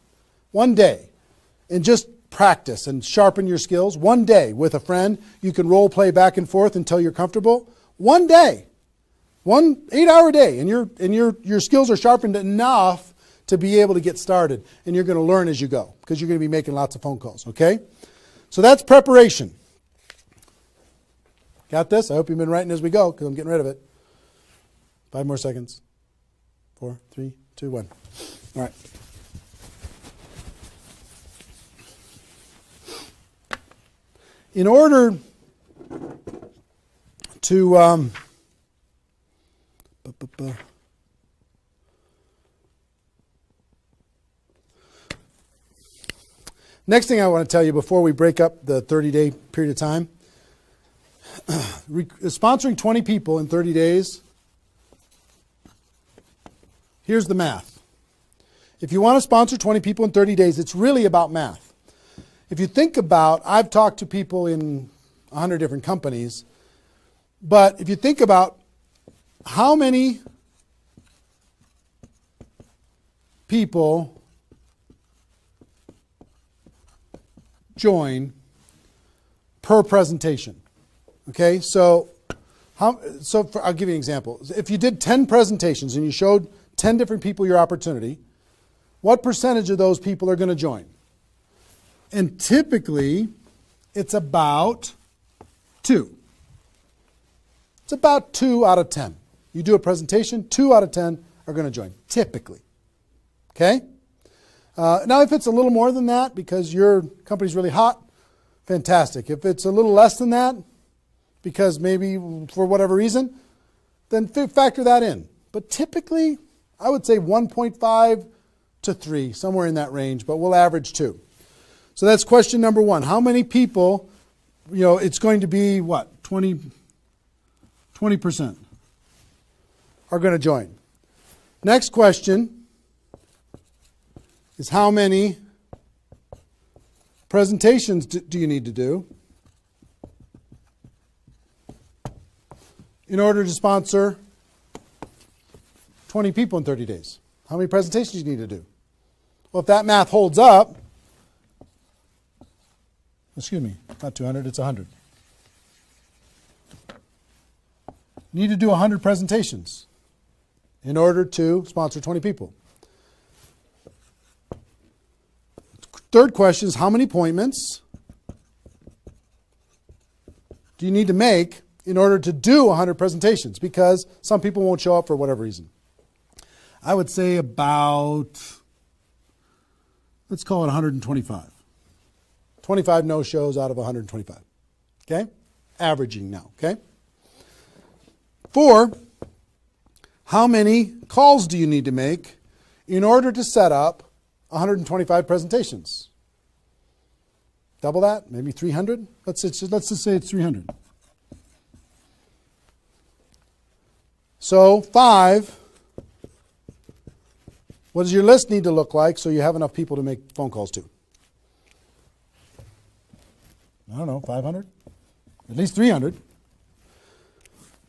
Speaker 3: one day, and just practice and sharpen your skills. One day with a friend, you can role play back and forth until you're comfortable. One day, 1 8-hour day, and your skills are sharpened enough to be able to get started. And you're going to learn as you go because you're going to be making lots of phone calls, okay? So that's preparation. Got this? I hope you've been writing as we go because I'm getting rid of it. 5 more seconds. 4, 3, 2, 1. All right. In order to next thing I want to tell you before we break up the 30-day period of time, sponsoring 20 people in 30 days, here's the math. If you want to sponsor 20 people in 30 days, it's really about math. If you think about, I've talked to people in 100 different companies, but if you think about how many people join per presentation. Okay, so I'll give you an example. If you did 10 presentations and you showed 10 different people your opportunity, what percentage of those people are going to join? And typically, it's about 2. It's about 2 out of 10. You do a presentation, 2 out of 10 are going to join, typically. Okay? Now, if it's a little more than that because your company's really hot, fantastic. If it's a little less than that, because maybe for whatever reason, then factor that in. But typically, I would say 1.5 to 3, somewhere in that range, but we'll average 2. So that's question number 1. How many people, it's going to be what? 20% are going to join. Next question is how many presentations do you need to do in order to sponsor 20 people in 30 days? How many presentations do you need to do? Well, if that math holds up, excuse me, not 200, it's 100. You need to do 100 presentations in order to sponsor 20 people. Third question is how many appointments do you need to make in order to do 100 presentations? Because some people won't show up for whatever reason. I would say about, let's call it 125. 25 no-shows out of 125. Okay? Averaging now. Okay? 4, how many calls do you need to make in order to set up 125 presentations? Double that? Maybe 300? Let's just say it's 300. So 5, what does your list need to look like so you have enough people to make phone calls to? I don't know, 500? At least 300.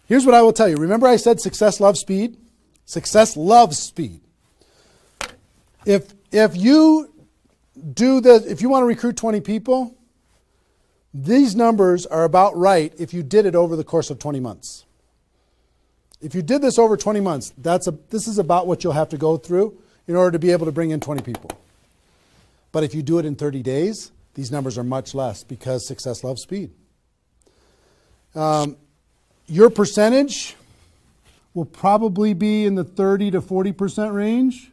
Speaker 3: Here's what I will tell you. Remember I said success loves speed? Success loves speed. If you if you want to recruit 20 people, these numbers are about right if you did it over the course of 20 months. If you did this over 20 months, this is about what you'll have to go through in order to be able to bring in 20 people. But if you do it in 30 days, these numbers are much less because success loves speed. Your percentage will probably be in the 30 to 40% range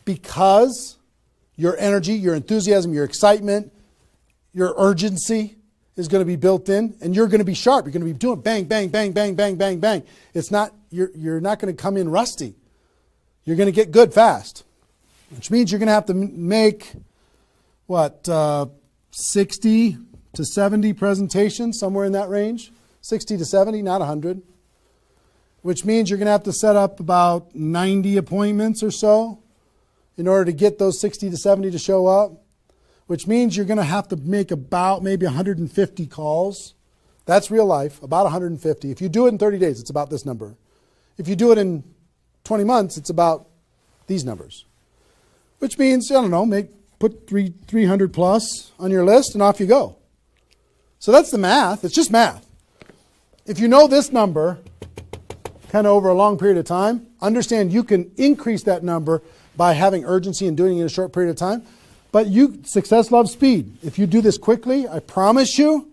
Speaker 3: because your energy, your enthusiasm, your excitement, your urgency is going to be built in, and you're going to be sharp. You're going to be doing bang, bang, bang, bang, bang, bang, bang. It's not, you're not going to come in rusty. You're going to get good fast, which means you're going to have to make, 60 to 70 presentations, somewhere in that range. 60 to 70, not 100. Which means you're going to have to set up about 90 appointments or so in order to get those 60 to 70 to show up. Which means you're going to have to make about maybe 150 calls. That's real life, about 150. If you do it in 30 days, it's about this number. If you do it in 20 months, it's about these numbers. Which means, I don't know, put 300 plus on your list and off you go. So that's the math. It's just math. If you know this number kind of over a long period of time, understand you can increase that number by having urgency and doing it in a short period of time. But success loves speed. If you do this quickly, I promise you,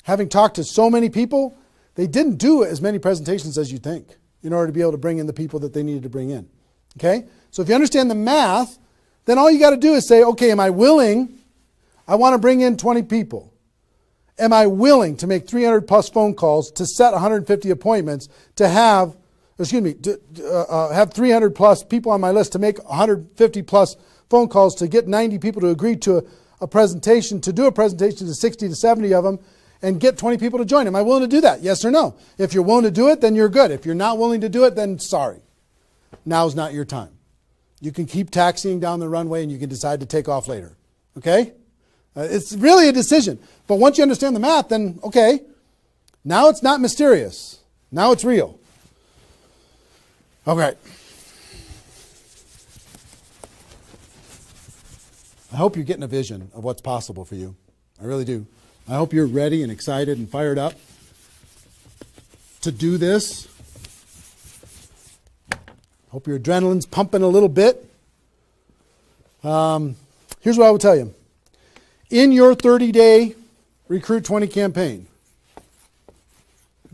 Speaker 3: having talked to so many people, they didn't do as many presentations as you think in order to be able to bring in the people that they needed to bring in. Okay? So if you understand the math, then all you got to do is say, okay, am I willing? I want to bring in 20 people. Am I willing to make 300 plus phone calls, to set 150 appointments, to have 300 plus people on my list, to make 150 plus phone calls, to get 90 people to agree to a presentation, to do a presentation to 60 to 70 of them, and get 20 people to join? Am I willing to do that? Yes or no? If you're willing to do it, then you're good. If you're not willing to do it, then sorry. Now's not your time. You can keep taxiing down the runway and you can decide to take off later. Okay? It's really a decision. But once you understand the math, then okay, now it's not mysterious. Now it's real. Okay. I hope you're getting a vision of what's possible for you. I really do. I hope you're ready and excited and fired up to do this. Hope your adrenaline's pumping a little bit. Here's what I will tell you. In your 30-day Recruit 20 campaign,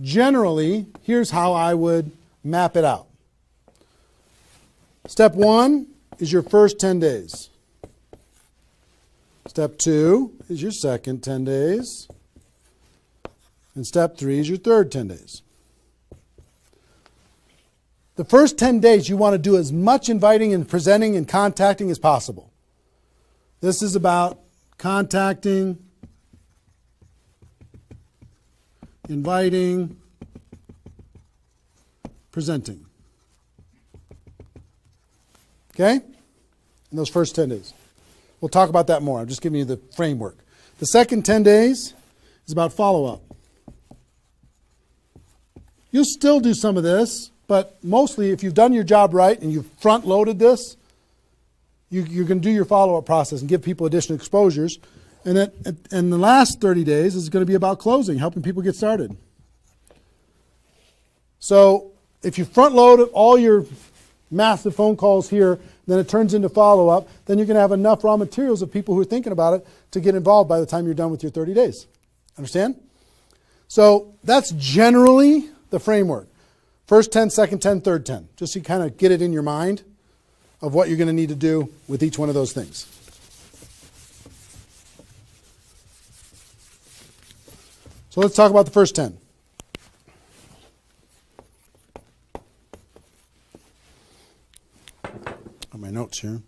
Speaker 3: generally, here's how I would map it out. Step 1 is your first 10 days. Step 2 is your second 10 days. And step 3 is your third 10 days. The first 10 days, you want to do as much inviting and presenting and contacting as possible. This is about contacting, inviting, presenting. Okay? In those first 10 days. We'll talk about that more. I'm just giving you the framework. The second 10 days is about follow-up. You'll still do some of this, but mostly if you've done your job right and you've front-loaded this, you can do your follow-up process and give people additional exposures. And the last 30 days is going to be about closing, helping people get started. So if you front-load all your massive phone calls here, then it turns into follow-up, then you're going to have enough raw materials of people who are thinking about it to get involved by the time you're done with your 30 days. Understand? So that's generally the framework. First 10, second 10, third 10. Just so you kind of get it in your mind of what you're going to need to do with each one of those things. So let's talk about the first 10. On my notes here.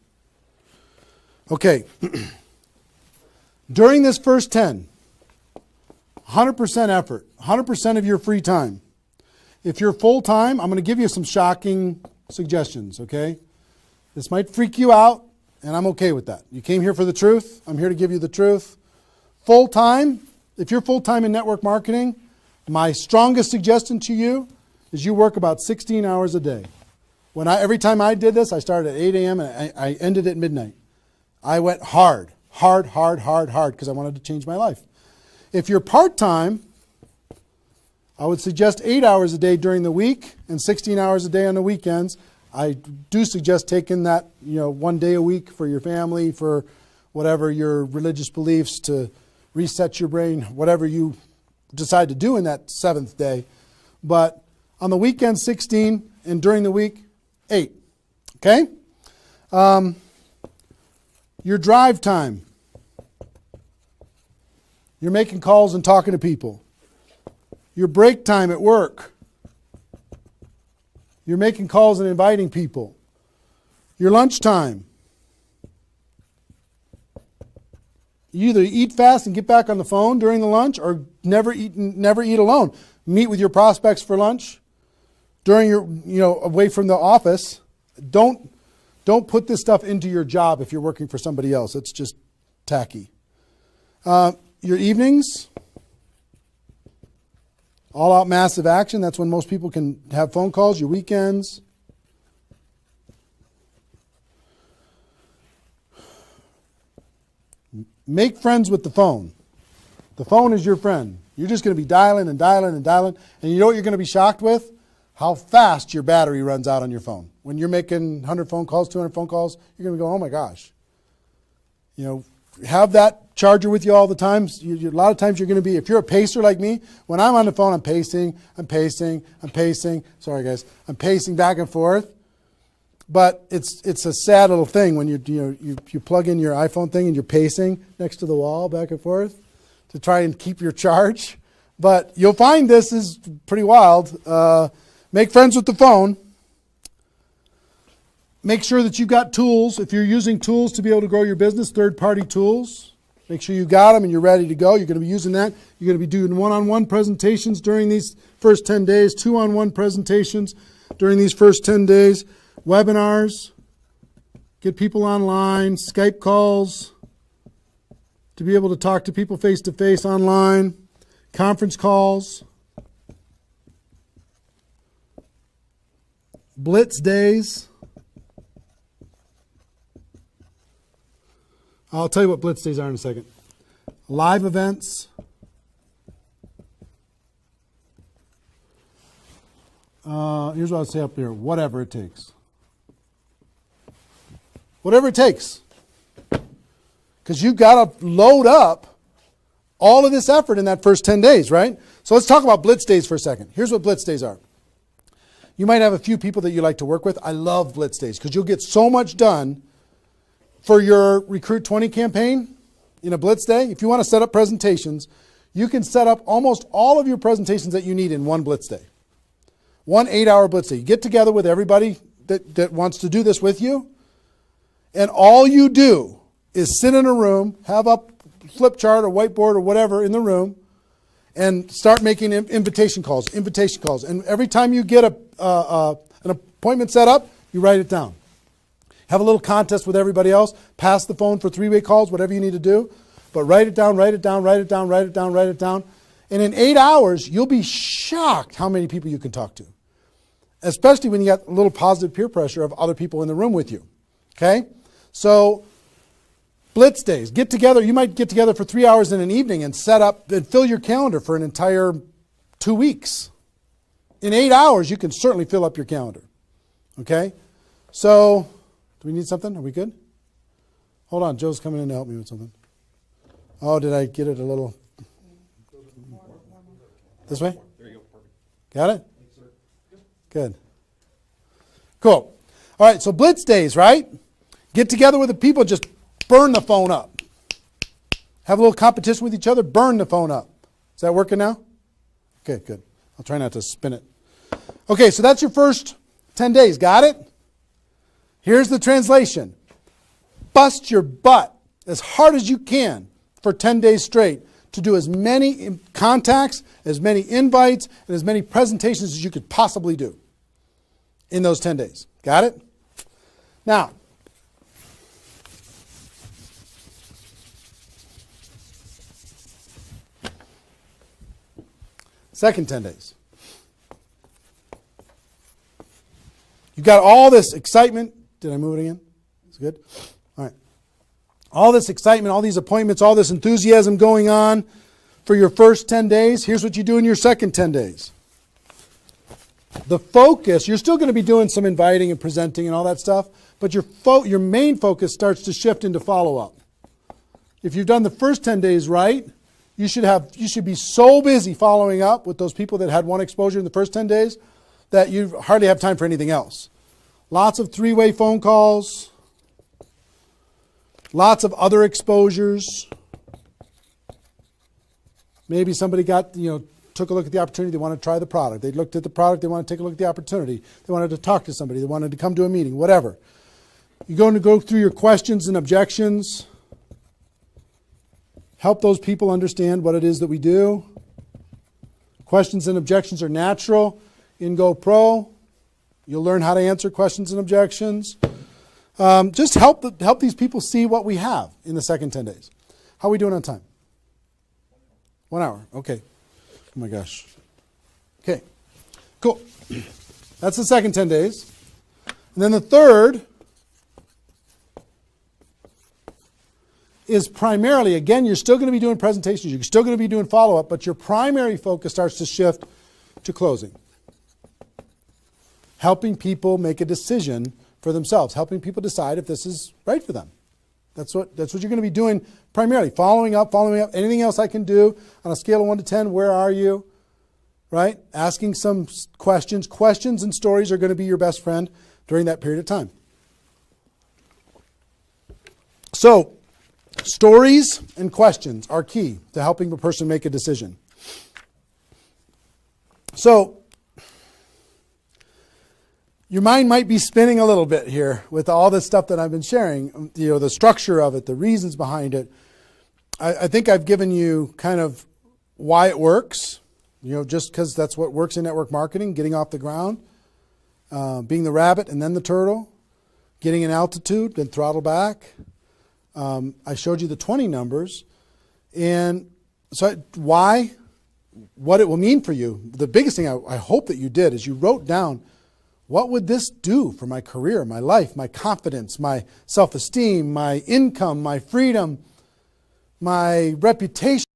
Speaker 3: Okay. During this first 10, 100% effort, 100% of your free time. If you're full-time, I'm going to give you some shocking suggestions, okay? This might freak you out, and I'm okay with that. You came here for the truth. I'm here to give you the truth. Full-time, if you're full-time in network marketing, my strongest suggestion to you is you work about 16 hours a day. Every time I did this, I started at 8 a.m. and I ended at midnight. I went hard, because I wanted to change my life. If you're part-time, I would suggest 8 hours a day during the week and 16 hours a day on the weekends. I do suggest taking that, 1 day a week for your family, for whatever your religious beliefs, to reset your brain, whatever you decide to do in that 7th day. But on the weekend, 16, and during the week, 8. Okay? Your drive time. You're making calls and talking to people. Your break time at work. You're making calls and inviting people. Your lunch time. You either eat fast and get back on the phone during the lunch, or never eat alone. Meet with your prospects for lunch during your, away from the office. Don't put this stuff into your job if you're working for somebody else. It's just tacky. Your evenings. All out massive action. That's when most people can have phone calls. Your weekends. Make friends with the phone. The phone is your friend. You're just going to be dialing and dialing and dialing. And you know what you're going to be shocked with? How fast your battery runs out on your phone. When you're making 100 phone calls, 200 phone calls, you're going to go, oh my gosh. Have that charger with you all the time. A lot of times you're going to be, if you're a pacer like me, when I'm on the phone, I'm pacing. Sorry guys. I'm pacing back and forth. But it's a sad little thing when you plug in your iPhone thing and you're pacing next to the wall back and forth to try and keep your charge. But you'll find this is pretty wild. Make friends with the phone. Make sure that you've got tools. If you're using tools to be able to grow your business, third-party tools, make sure you got them and you're ready to go. You're going to be using that. You're going to be doing one-on-one presentations during these first 10 days, two-on-one presentations during these first 10 days, webinars, get people online, Skype calls, to be able to talk to people face-to-face online, conference calls, blitz days. I'll tell you what blitz days are in a second. Live events. Here's what I'll say up here. Whatever it takes. Whatever it takes. Because you've got to load up all of this effort in that first 10 days, right? So let's talk about blitz days for a second. Here's what blitz days are. You might have a few people that you like to work with. I love blitz days because you'll get so much done for your Recruit 20 campaign in a blitz day. If you want to set up presentations, you can set up almost all of your presentations that you need in one blitz day. 1 8-hour blitz day. You get together with everybody that wants to do this with you, and all you do is sit in a room, have a flip chart or whiteboard or whatever in the room, and start making invitation calls. And every time you get an appointment set up, you write it down. Have a little contest with everybody else. Pass the phone for 3-way calls, whatever you need to do. But write it down, write it down, write it down, write it down, write it down. And in 8 hours, you'll be shocked how many people you can talk to. Especially when you got a little positive peer pressure of other people in the room with you. Okay? So, blitz days. Get together. You might get together for 3 hours in an evening and set up and fill your calendar for an entire 2 weeks. In 8 hours, you can certainly fill up your calendar. Okay? So, do we need something? Are we good? Hold on. Joe's coming in to help me with something. Oh, did I get it a little? This way?
Speaker 2: There you go. Perfect.
Speaker 3: Got it? Good. Cool. All right, so blitz days, right? Get together with the people, just burn the phone up. Have a little competition with each other, burn the phone up. Is that working now? Okay, good. I'll try not to spin it. Okay, so that's your first 10 days. Got it? Here's the translation. Bust your butt as hard as you can for 10 days straight to do as many contacts, as many invites, and as many presentations as you could possibly do in those 10 days. Got it? Now, second 10 days. You've got all this excitement. Did I move it again? It's good? All right. All this excitement, all these appointments, all this enthusiasm going on for your first 10 days. Here's what you do in your second 10 days. The focus, you're still going to be doing some inviting and presenting and all that stuff, but your main focus starts to shift into follow-up. If you've done the first 10 days right, you should be so busy following up with those people that had one exposure in the first 10 days that you hardly have time for anything else. Lots of 3-way phone calls, lots of other exposures. Maybe somebody took a look at the opportunity, they want to try the product. They looked at the product, they want to take a look at the opportunity. They wanted to talk to somebody, they wanted to come to a meeting, whatever. You're going to go through your questions and objections. Help those people understand what it is that we do. Questions and objections are natural in GoPro. You'll learn how to answer questions and objections. Just help these people see what we have in the second 10 days. How are we doing on time? 1 hour. Okay. Oh my gosh. Okay. Cool. That's the second 10 days. And then the third is primarily, again, you're still going to be doing presentations. You're still going to be doing follow-up, but your primary focus starts to shift to closing. Helping people make a decision for themselves, helping people decide if this is right for them. That's what you're going to be doing primarily. Following up. Anything else I can do on a scale of 1 to 10, where are you? Right? Asking some questions. Questions and stories are going to be your best friend during that period of time. So, stories and questions are key to helping a person make a decision. So, your mind might be spinning a little bit here with all this stuff that I've been sharing, the structure of it, the reasons behind it. I think I've given you kind of why it works, just because that's what works in network marketing, getting off the ground, being the rabbit and then the turtle, getting in altitude, then throttle back. I showed you the 20 numbers. And so why, what it will mean for you. The biggest thing I hope that you did is you wrote down, what would this do for my career, my life, my confidence, my self-esteem, my income, my freedom, my reputation?